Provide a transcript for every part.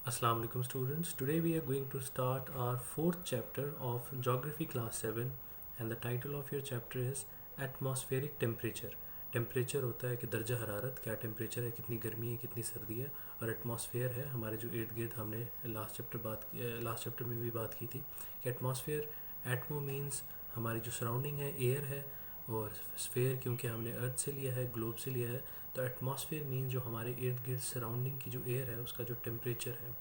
Assalamu alaikum students. Today we are going to start our fourth chapter of Geography class 7 and the title of your chapter is Atmospheric Temperature. Temperature होता है कि दर्जा हरारत, क्या temperature है, कितनी गर्मी है, कितनी सर्दी है, और एटमॉस्फेयर है हमारे जो इर्द गिर्द। हमने लास्ट चैप्टर में भी बात की थी कि एटमॉस्फेयर, एटमो मीन्स हमारी जो सराउंडिंग है, एयर है, और स्फेयर क्योंकि हमने अर्थ से लिया है, ग्लोब से लिया है, तो एटमॉस्फेयर मीन जो हमारे इर्द गिर्द सराउंडिंग की जो एयर है उसका जो टेम्परेचर है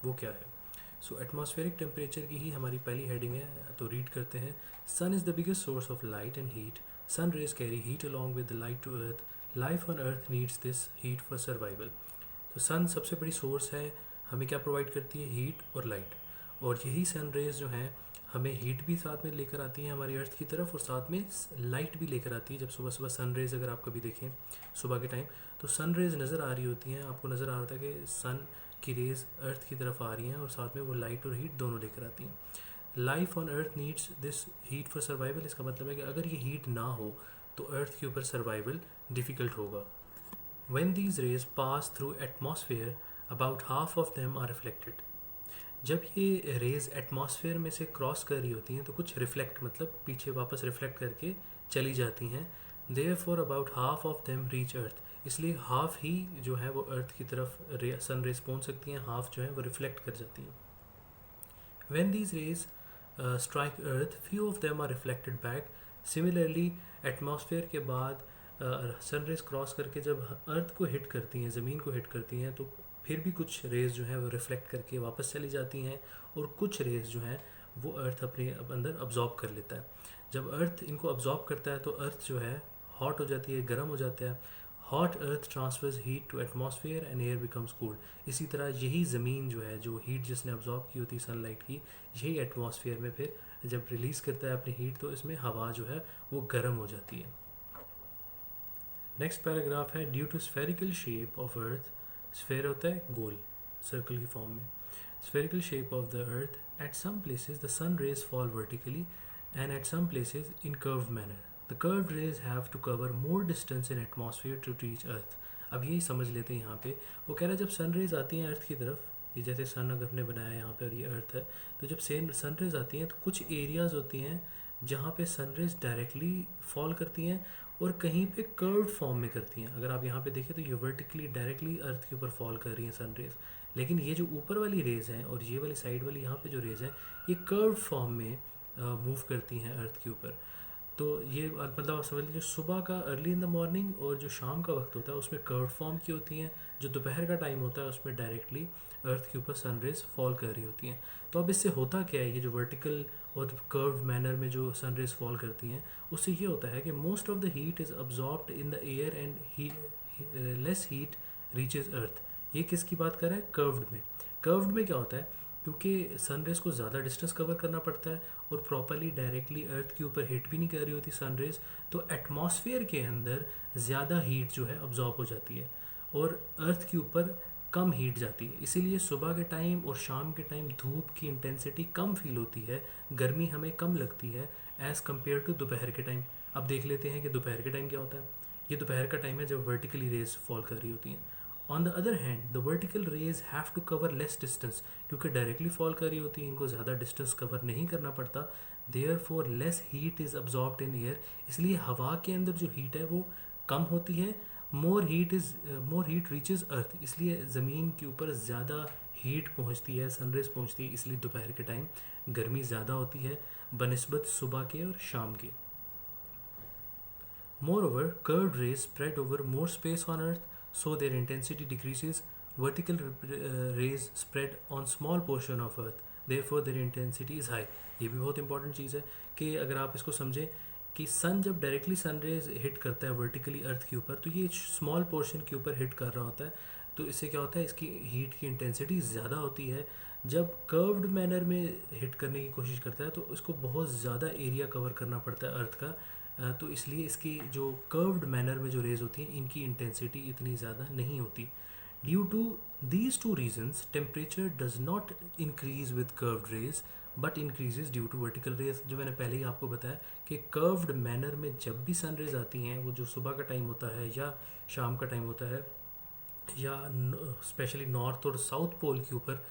वो क्या है। सो एटमॉस्फेरिक टेम्परेचर की ही हमारी पहली हेडिंग है, तो रीड करते हैं। Sun is the biggest source of light and heat. Sun rays carry heat along with the light to earth. Life on earth needs this heat for survival. तो sun सबसे बड़ी सोर्स है, हमें क्या प्रोवाइड करती है, हीट और light. और यही सन रेज जो हैं हमें हीट भी साथ में लेकर आती हैं हमारी अर्थ की तरफ, और साथ में लाइट भी लेकर आती है। जब सुबह सुबह सन रेज अगर आप कभी देखें सुबह के टाइम, तो सन रेज नज़र आ रही होती हैं, आपको नज़र आ रहा था कि सन की रेज अर्थ की तरफ आ रही हैं और साथ में वो लाइट और हीट दोनों लेकर आती हैं। Life on earth needs this heat for survival. इसका मतलब है कि अगर ये हीट ना हो तो अर्थ के ऊपर सर्वाइवल डिफ़िकल्ट होगा। When these rays pass through atmosphere, about half of them are reflected. जब ये रेज एटमॉस्फेयर में से क्रॉस कर रही होती हैं तो कुछ रिफ्लेक्ट, मतलब पीछे वापस रिफ्लेक्ट करके चली जाती हैं। Therefore about half of them reach earth. इसलिए हाफ ही जो है वो अर्थ की तरफ सन रेज पहुंच सकती हैं, हाफ जो है वो रिफ्लेक्ट कर जाती हैं। When these rays strike earth, few of them are reflected back. Similarly atmosphere के बाद सन रेज क्रॉस करके जब अर्थ को हिट करती हैं, ज़मीन को हिट करती हैं, तो फिर भी कुछ रेज जो है वो रिफ्लेक्ट करके वापस चली जाती हैं, और कुछ रेज जो हैं वो अर्थ अपने अंदर अब्जॉर्ब कर लेता है। जब अर्थ इनको अब्जॉर्ब करता है तो अर्थ जो है हॉट हो जाती है, गर्म हो जाता है। Hot earth transfers heat to atmosphere and air becomes cooled. इसी तरह यही ज़मीन जो है, जो हीट जिसने अब्जॉर्ब की होती है सनलाइट की, यही एटमॉस्फेयर में फिर जब रिलीज़ करता है अपनी हीट, तो इसमें हवा जो है वो गर्म हो जाती है। नेक्स्ट पैराग्राफ है, due to spherical shape of earth. Sphere होता है गोल, सर्कल की फॉर्म में। Spherical shape of the earth, at some places the sun rays fall vertically and at some places in curved manner. The curved rays have to cover more distance in atmosphere to reach earth. अब यही समझ लेते हैं यहाँ पे। वो कह रहा है जब सन रेज आती हैं अर्थ की तरफ, ये जैसे सन अगर हमने बनाया है यहाँ पे और ये अर्थ है, तो जब सन रेज आती हैं तो कुछ एरियाज होती हैं जहाँ पे सन रेज डायरेक्टली फॉल करती हैं और कहीं पे कर्व्ड फॉर्म में करती हैं। अगर आप यहाँ पे देखें तो ये वर्टिकली डायरेक्टली अर्थ के ऊपर फॉल कर रही हैं सन रेज, लेकिन ये जो ऊपर वाली रेज हैं और ये वाली साइड वाली यहाँ पे जो रेज हैं, ये कर्व्ड फॉर्म में मूव करती हैं अर्थ के ऊपर। तो ये मतलब आप समझ लीजिए, सुबह का अर्ली इन द मॉर्निंग और जो शाम का वक्त होता है उसमें कर्व्ड फॉर्म की होती हैं, जो दोपहर का टाइम होता है उसमें डायरेक्टली अर्थ के ऊपर सनरेज फॉल कर रही होती हैं। तो अब इससे होता क्या है, ये जो वर्टिकल और कर्व्ड मैनर में जो सनरेज फॉल करती हैं, उससे ये होता है कि most of the heat is absorbed in the air and less heat reaches earth. ये किसकी बात कर रहा है, कर्व्ड में। कर्व्ड में क्या होता है, क्योंकि सनरेज को ज़्यादा डिस्टेंस कवर करना पड़ता है और प्रॉपरली डायरेक्टली अर्थ के ऊपर हिट भी नहीं कर रही होती सनरेज, तो एटमॉस्फेयर के अंदर ज़्यादा हीट जो है अब्जॉर्ब हो जाती है और अर्थ के ऊपर कम हीट जाती है। इसीलिए सुबह के टाइम और शाम के टाइम धूप की इंटेंसिटी कम फील होती है, गर्मी हमें कम लगती है एज़ कम्पेयर टू दोपहर के टाइम। अब देख लेते हैं कि दोपहर के टाइम क्या होता है। ये दोपहर का टाइम है जब वर्टिकली रेज फॉल कर रही होती हैं। On the other hand the vertical rays have to cover less distance, क्योंकि डायरेक्टली फॉल कर रही होती है, इनको ज़्यादा डिस्टेंस कवर नहीं करना पड़ता। Therefore less heat is absorbed in air. इसलिए हवा के अंदर जो हीट है वो कम होती है। मोर हीट रीचेज अर्थ। इसलिए ज़मीन के ऊपर ज़्यादा हीट पहुंचती है, सनरेज पहुंचती है, इसलिए दोपहर के टाइम गर्मी ज़्यादा होती है बनस्बत सुबह के और शाम के। Moreover, curved rays spread over more space on Earth, so their intensity decreases. Vertical rays spread on small portion of Earth, therefore their intensity is high. ये भी बहुत इंपॉर्टेंट चीज़ है कि अगर आप इसको समझें कि सन जब डायरेक्टली सन रेज हिट करता है वर्टिकली अर्थ के ऊपर, तो ये स्मॉल पोर्शन के ऊपर हिट कर रहा होता है, तो इससे क्या होता है, इसकी हीट की इंटेंसिटी ज़्यादा होती है। जब कर्व्ड मैनर में हिट करने की कोशिश करता है तो इसको बहुत ज़्यादा एरिया कवर करना पड़ता है अर्थ का, तो इसलिए इसकी जो कर्व्ड मैनर में जो रेज होती हैं इनकी इंटेंसिटी इतनी ज़्यादा नहीं होती। Due to these two reasons temperature does not increase with curved rays but increases due to vertical rays. जो मैंने पहले ही आपको बताया कि कर्व्ड मैनर में जब भी सन रेज आती हैं, वो जो सुबह का टाइम होता है या शाम का टाइम होता है, या स्पेशली नॉर्थ और साउथ पोल के ऊपर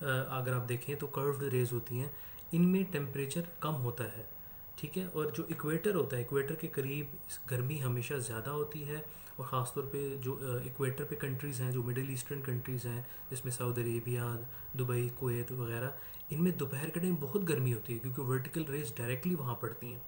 अगर आप देखें तो कर्व्ड रेज होती हैं, इनमें टेम्परेचर कम होता है। ठीक है, और जो इक्वेटर होता है, इक्वेटर के करीब गर्मी हमेशा ज़्यादा होती है, और ख़ासतौर पे जो इक्वेटर पे कंट्रीज़ हैं, जो मिडिल ईस्टर्न कंट्रीज़ हैं, जिसमें सऊदी अरेबिया, दुबई, कुवैत वगैरह, इनमें दोपहर के टाइम बहुत गर्मी होती है क्योंकि वर्टिकल रेज डायरेक्टली वहाँ पड़ती हैं।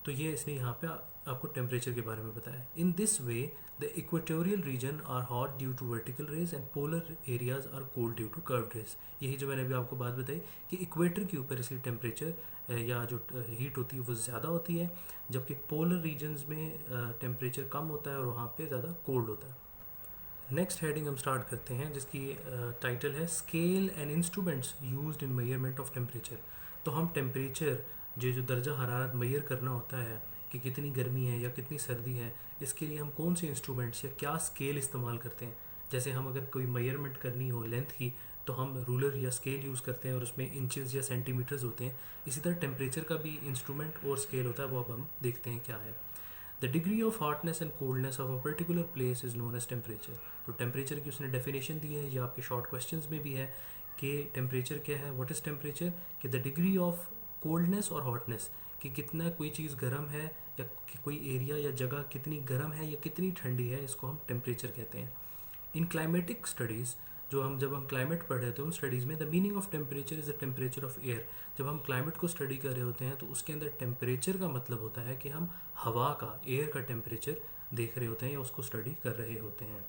तो ये इसने यहाँ पे आपको टेम्परेचर के बारे में बताया। In this way the equatorial region are hot due to vertical rays and polar areas are cold due to curved rays. यही जो मैंने अभी आपको बात बताई कि इक्वेटर के ऊपर इसलिए टेम्परेचर या जो हीट होती है वो ज़्यादा होती है, जबकि पोलर रीजन्स में टेम्परेचर कम होता है और वहाँ पे ज़्यादा कोल्ड होता है। नेक्स्ट हेडिंग हम स्टार्ट करते हैं, जिसकी टाइटल है scale and instruments used in measurement of temperature. तो हम टेम्परेचर जो दर्जा हरारत मेजर करना होता है कि कितनी गर्मी है या कितनी सर्दी है, इसके लिए हम कौन से इंस्ट्रूमेंट्स या क्या स्केल इस्तेमाल करते हैं। जैसे हम अगर कोई मेजरमेंट करनी हो लेंथ की, तो हम रूलर या स्केल यूज़ करते हैं और उसमें इंचेस या सेंटीमीटर्स होते हैं। इसी तरह टेम्परेचर का भी इंस्ट्रूमेंट और स्केल होता है, वो अब हम देखते हैं क्या है। The degree of hotness and coldness of a particular place is known as temperature. तो टेम्परेचर की उसने डेफिनेशन दी है, ये आपके शॉर्ट क्वेश्चंस में भी है कि टेम्परेचर क्या है, व्हाट इज़ टेम्परेचर, कि द डिग्री ऑफ कोल्डनेस और हॉटनेस, कि कितना कोई चीज़ गर्म है या कि कोई एरिया या जगह कितनी गर्म है या कितनी ठंडी है, इसको हम टेम्परेचर कहते हैं। इन क्लाइमेटिक स्टडीज़, जब हम क्लाइमेट पढ़ रहे थे उन स्टडीज़ में, the meaning of temperature is the temperature of air. जब हम क्लाइमेट को स्टडी कर रहे होते हैं तो उसके अंदर टेम्परेचर का मतलब होता है कि हम हवा का, एयर का टेम्परेचर देख रहे होते हैं या उसको स्टडी कर रहे होते हैं।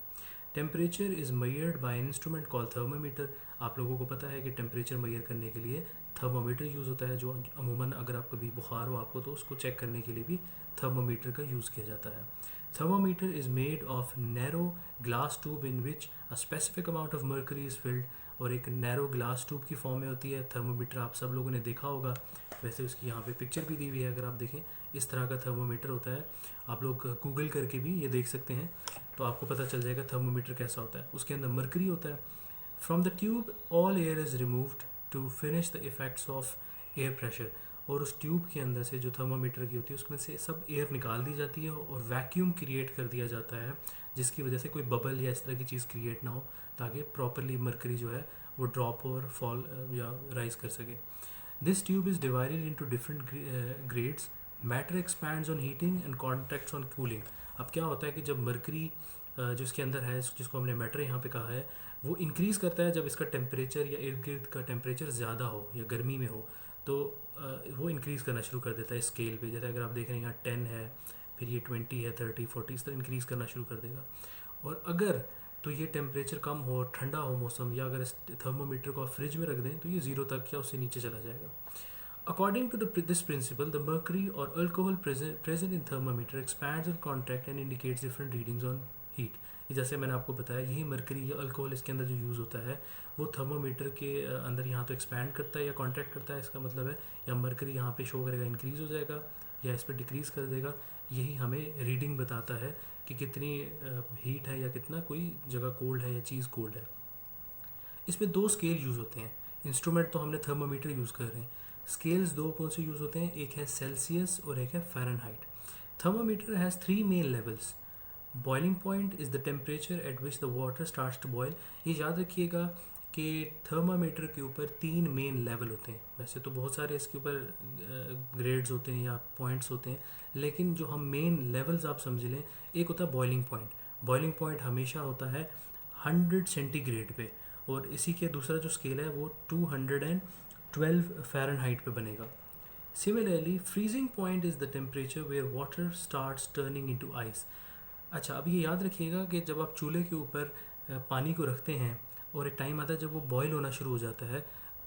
Temperature is measured by an instrument call thermometer. आप लोगों को पता है कि टेम्परेचर मेजर करने के लिए थर्मामीटर यूज़ होता है, जो अमूमन अगर आप कभी बुखार हो आपको तो उसको चेक करने के लिए भी थर्मामीटर का यूज़ किया जाता है। Thermometer is made of narrow glass tube in which a specific amount of mercury is filled। और एक नैरो ग्लास ट्यूब की फॉर्म में होती है थर्मोमीटर, आप सब लोगों ने देखा होगा। वैसे उसकी यहाँ पे पिक्चर भी दी हुई है, अगर आप देखें इस तरह का थर्मोमीटर होता है। आप लोग गूगल करके भी ये देख सकते हैं, तो आपको पता चल जाएगा थर्मोमीटर कैसा होता है। उसके अंदर मर्करी होता है। From the tube all air is removed to finish the effects of air pressure. और उस ट्यूब के अंदर से जो थर्मामीटर की होती है उसमें से सब एयर निकाल दी जाती है और वैक्यूम क्रिएट कर दिया जाता है, जिसकी वजह से कोई बबल या इस तरह की चीज़ क्रिएट ना हो, ताकि प्रॉपरली मर्करी जो है वो ड्रॉप और फॉल या राइज कर सके। This tube is divided into different grades. Matter expands on heating and contacts on cooling. अब क्या होता है कि जब मर्करी जो इसके अंदर है, जिसको हमने मैटर यहाँ पे कहा है, वो इंक्रीज़ करता है जब इसका टेम्परेचर या इर्द गिर्द का टेम्परेचर ज़्यादा हो या गर्मी में हो, तो वो इंक्रीज़ करना शुरू कर देता है स्केल पे। जैसे अगर आप देख रहे हैं यहाँ 10 है, फिर ये 20 है, 30, 40, इस तरह इंक्रीज़ करना शुरू कर देगा। और अगर तो ये टेम्परेचर कम हो, ठंडा हो मौसम, या अगर इस थर्मोमीटर को आप फ्रिज में रख दें तो ये ज़ीरो तक या उससे नीचे चला जाएगा। According to this principle, the mercury or alcohol present in thermometer expands on contact and indicates different readings on heat। जैसे मैंने आपको बताया, यही मर्करी या अल्कोहल इसके अंदर जो यूज़ होता है वो थर्मोमीटर के अंदर यहाँ तो एक्सपैंड करता है या कॉन्ट्रैक्ट करता है। इसका मतलब है या मर्करी यहाँ पे शो करेगा इंक्रीज़ हो जाएगा या इस पर डिक्रीज़ कर देगा। यही हमें रीडिंग बताता है कि कितनी हीट है या कितना कोई जगह कोल्ड है या चीज़ कोल्ड है। इसमें दो स्केल यूज़ होते हैं। इंस्ट्रूमेंट तो हमने थर्मोमीटर यूज़ कर रहे हैं, स्केल्स दो कौन से यूज़ होते हैं, एक है सेल्सियस और एक है Fahrenheit. Thermometer has 3 main levels. Boiling point is the temperature at which the water starts to boil. ये याद रखिएगा कि थर्मामीटर के ऊपर 3 मेन लेवल होते हैं। वैसे तो बहुत सारे इसके ऊपर ग्रेड्स होते हैं या पॉइंट्स होते हैं, लेकिन जो हम मेन लेवल्स आप समझ लें, एक होता है बॉइलिंग पॉइंट। बॉइलिंग पॉइंट हमेशा होता है 100 सेंटीग्रेड पे, और इसी के दूसरा जो स्केल है वो 212 फ़ारेनहाइट पे बनेगा। Similarly freezing point is the temperature where water starts turning into ice. अच्छा, अब ये याद रखिएगा कि जब आप चूल्हे के ऊपर पानी को रखते हैं और एक टाइम आता है जब वो बॉयल होना शुरू हो जाता है,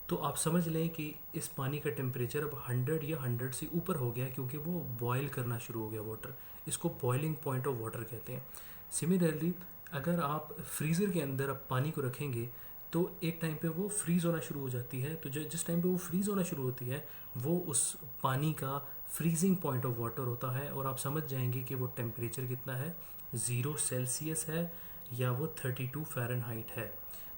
तो आप समझ लें कि इस पानी का टेम्परेचर अब 100 या 100 से ऊपर हो गया, क्योंकि वो बॉयल करना शुरू हो गया वाटर। इसको बॉइलिंग पॉइंट ऑफ वाटर कहते हैं। सिमिलरली अगर आप फ्रीज़र के अंदर आप पानी को रखेंगे तो एक टाइम पे वो फ्रीज़ होना शुरू हो जाती है। तो जिस टाइम पे वो फ्रीज़ होना शुरू होती है वो उस पानी का फ्रीजिंग पॉइंट ऑफ वाटर होता है, और आप समझ जाएंगे कि वो टेम्परेचर कितना है, 0 सेल्सियस है या वो 32 फ़ारेनहाइट है।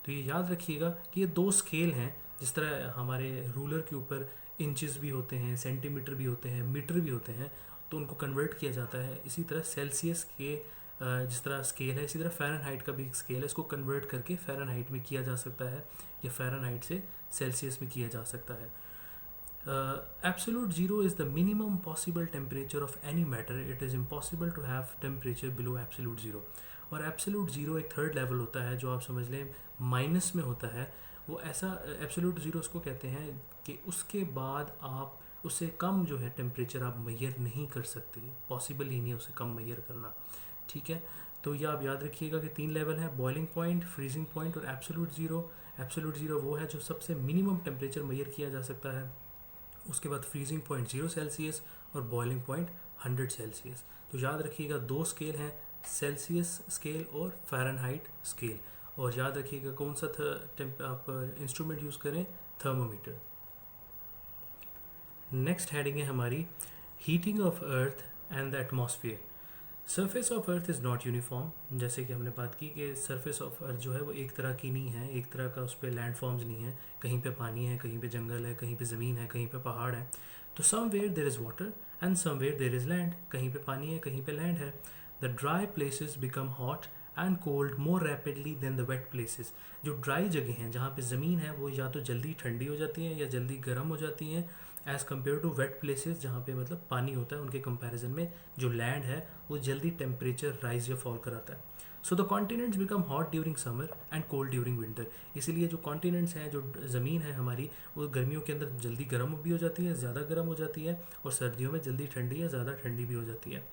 तो ये याद रखिएगा कि ये दो स्केल हैं। जिस तरह हमारे रूलर के ऊपर इंचेस भी होते हैं, सेंटीमीटर भी होते हैं, मीटर भी होते हैं, तो उनको कन्वर्ट किया जाता है। इसी तरह सेल्सियस के जिस तरह स्केल है इसी तरह फ़ारेनहाइट का भी एक स्केल है, इसको कन्वर्ट करके फ़ारेनहाइट में किया जा सकता है या फ़ारेनहाइट से सेल्सियस में किया जा सकता है। Absolute zero is the minimum possible temperature of any matter. It is impossible to have temperature below absolute zero. और एब्सोल्यूट ज़ीरो एक थर्ड लेवल होता है जो आप समझ लें माइनस में होता है। वो ऐसा एब्सोल्यूट ज़ीरो उसको कहते हैं कि उसके बाद आप उससे कम जो है टेम्परेचर आप मैयर नहीं कर सकते, पॉसिबल ही नहीं है उसे कम मैयर करना। ठीक है, तो ये आप याद रखिएगा कि 3 लेवल है, बॉइलिंग पॉइंट, फ्रीजिंग पॉइंट और एब्सोल्यूट ज़ीरो। एब्सोल्यूट ज़ीरो वो है जो सबसे मिनिमम टेम्परेचर मैयर किया जा सकता है, उसके बाद फ्रीजिंग पॉइंट 0 सेल्सियस और बॉइलिंग पॉइंट 100 सेल्सियस। तो याद रखिएगा 2 स्केल हैं, सेल्सियस स्केल और फ़ारेनहाइट स्केल। और याद रखिएगा कौन सा आप इंस्ट्रूमेंट यूज़ करें, थर्मोमीटर। नेक्स्ट हेडिंग है हमारी heating of earth and the atmosphere. Surface of earth is not uniform. जैसे कि हमने बात की कि सरफेस ऑफ अर्थ जो है वो एक तरह की नहीं है, एक तरह का उस पर लैंड फॉर्म्स नहीं है, कहीं पे पानी है, कहीं पे जंगल है, कहीं पे ज़मीन है, कहीं पे पहाड़ है। तो somewhere there is water and somewhere there is land, कहीं पे पानी है, कहीं पे लैंड है। The dry places become hot and cold more rapidly than the wet places. जो ड्राई जगह हैं जहाँ पे ज़मीन है वो या तो जल्दी ठंडी हो जाती हैं या जल्दी गर्म हो जाती हैं, as compare to wet places जहाँ पे मतलब पानी होता है, उनके कंपैरिजन में जो लैंड है वो जल्दी टेम्परेचर राइज या फॉल कराता है। So the continents become hot during summer and cold during winter. इसीलिए जो कॉन्टिनेंट्स हैं, जो ज़मीन है हमारी, वो गर्मियों के अंदर जल्दी गर्म भी हो जाती है, ज़्यादा गर्म हो जाती है, और सर्दियों में जल्दी ठंडी या ज़्यादा ठंडी भी हो जाती है।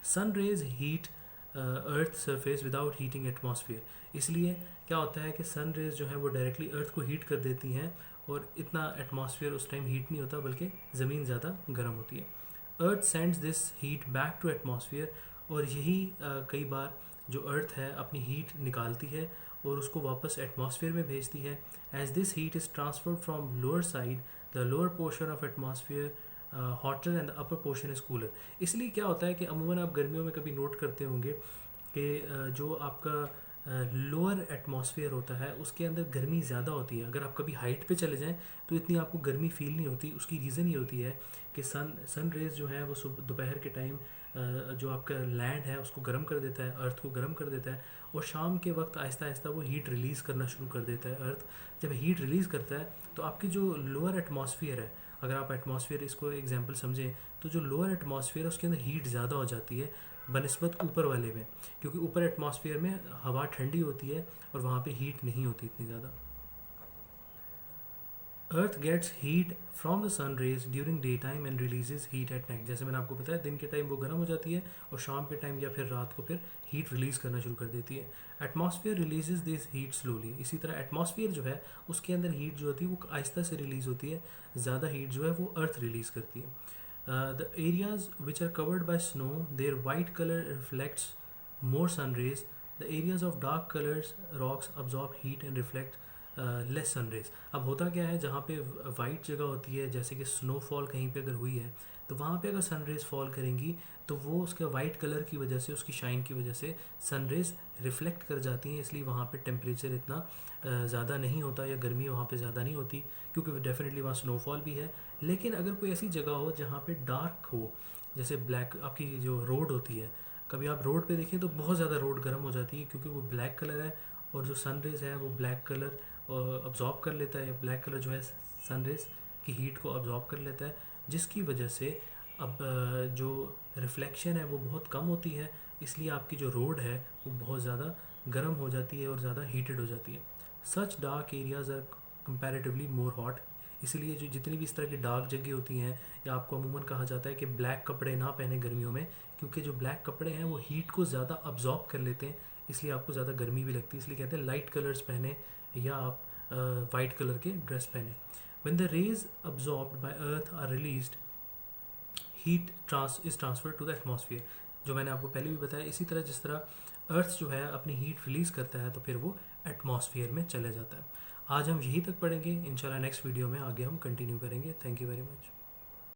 Sun rays heat earth surface without heating atmosphere. इसलिए क्या होता है कि सन रेज जो है वो डायरेक्टली अर्थ को हीट कर देती हैं और इतना एटमॉस्फेयर उस टाइम हीट नहीं होता, बल्कि ज़मीन ज़्यादा गर्म होती है। Earth sends this heat back to atmosphere. और यही कई बार जो अर्थ है अपनी हीट निकालती है और उसको वापस एटमॉस्फेयर में भेजती है। As this heat is transferred from lower side, the lower portion of atmosphere hotter and the upper portion is cooler. इसलिए क्या होता है कि अमूमन आप गर्मियों में कभी नोट करते होंगे कि जो आपका लोअर एटमॉस्फेयर होता है उसके अंदर गर्मी ज़्यादा होती है। अगर आप कभी हाइट पे चले जाएं तो इतनी आपको गर्मी फील नहीं होती। उसकी रीज़न ये होती है कि सन रेज जो है वो दोपहर के टाइम जो आपका लैंड है उसको गर्म कर देता है, अर्थ को गर्म कर देता है, और शाम के वक्त आहिस्ता आहिस्ता वो हीट रिलीज़ करना शुरू कर देता है। अर्थ जब हीट रिलीज़ करता है तो आपकी जो लोअर एटमॉस्फेयर है, अगर आप एटमॉस्फेयर इसको एग्जांपल समझें तो जो लोअर एटमॉस्फेयर है उसके अंदर हीट ज़्यादा हो जाती है बनिस्बत ऊपर वाले में, क्योंकि ऊपर एटमॉस्फेयर में हवा ठंडी होती है और वहाँ पे हीट नहीं होती इतनी ज़्यादा। Earth gets heat from the sun rays during day time and releases heat at night. जैसे मैंने आपको बताया दिन के टाइम वो गर्म हो जाती है और शाम के टाइम या फिर रात को फिर हीट रिलीज़ करना शुरू कर देती है। Atmosphere releases this heat slowly. इसी तरह एटमॉस्फेयर जो है उसके अंदर हीट जो होती है वो आहिस्ता से रिलीज़ होती है, ज़्यादा हीट जो है वो अर्थ रिलीज़ करती है। The areas which are covered by snow, their white color reflects more sun rays. The areas of dark colors rocks absorb heat and reflect less sun rays. अब होता क्या है, जहाँ पे वाइट जगह होती है, जैसे कि स्नोफॉल कहीं पे अगर हुई है तो वहाँ पे अगर सन रेज फॉल करेंगी तो वो उसके वाइट कलर की वजह से, उसकी शाइन की वजह से सन रेज रिफ्लेक्ट कर जाती हैं, इसलिए वहाँ पे टेम्परेचर इतना ज़्यादा नहीं होता या गर्मी वहाँ पे ज़्यादा नहीं होती, क्योंकि डेफिनेटली वहाँ स्नोफॉल भी है। लेकिन अगर कोई ऐसी जगह हो जहाँ पे डार्क हो, जैसे ब्लैक, आपकी जो रोड होती है, कभी आप रोड पे देखें तो बहुत ज़्यादा रोड गर्म हो जाती है, क्योंकि वो ब्लैक कलर है और जो सन रेज है वो ब्लैक कलर अब्जॉर्ब कर लेता है, ब्लैक कलर जो है सन रेज की हीट को अब्जॉर्ब कर लेता है, जिसकी वजह से अब जो रिफ्लेक्शन है वो बहुत कम होती है, इसलिए आपकी जो रोड है वो बहुत ज़्यादा गर्म हो जाती है और ज़्यादा हीटेड हो जाती है। Such dark areas are comparatively more hot. इसलिए जो जितनी भी इस तरह की डार्क जगह होती हैं, या आपको अमूमन कहा जाता है कि ब्लैक कपड़े ना पहने गर्मियों में, क्योंकि जो ब्लैक कपड़े हैं वो हीट को ज़्यादा अब्जॉर्ब कर लेते हैं, इसलिए आपको ज़्यादा गर्मी भी लगती है। इसलिए कहते हैं लाइट कलर्स पहने या आप वाइट कलर के ड्रेस पहने। When the rays absorbed by earth are released, heat is transfer to the atmosphere. जो मैंने आपको पहले भी बताया, इसी तरह जिस तरह अर्थ जो है अपनी हीट रिलीज़ करता है तो फिर वो एटमॉस्फेयर में चले जाता है। आज हम यहीं तक पढ़ेंगे, इंशाल्लाह नेक्स्ट वीडियो में आगे हम कंटिन्यू करेंगे। Thank you very much.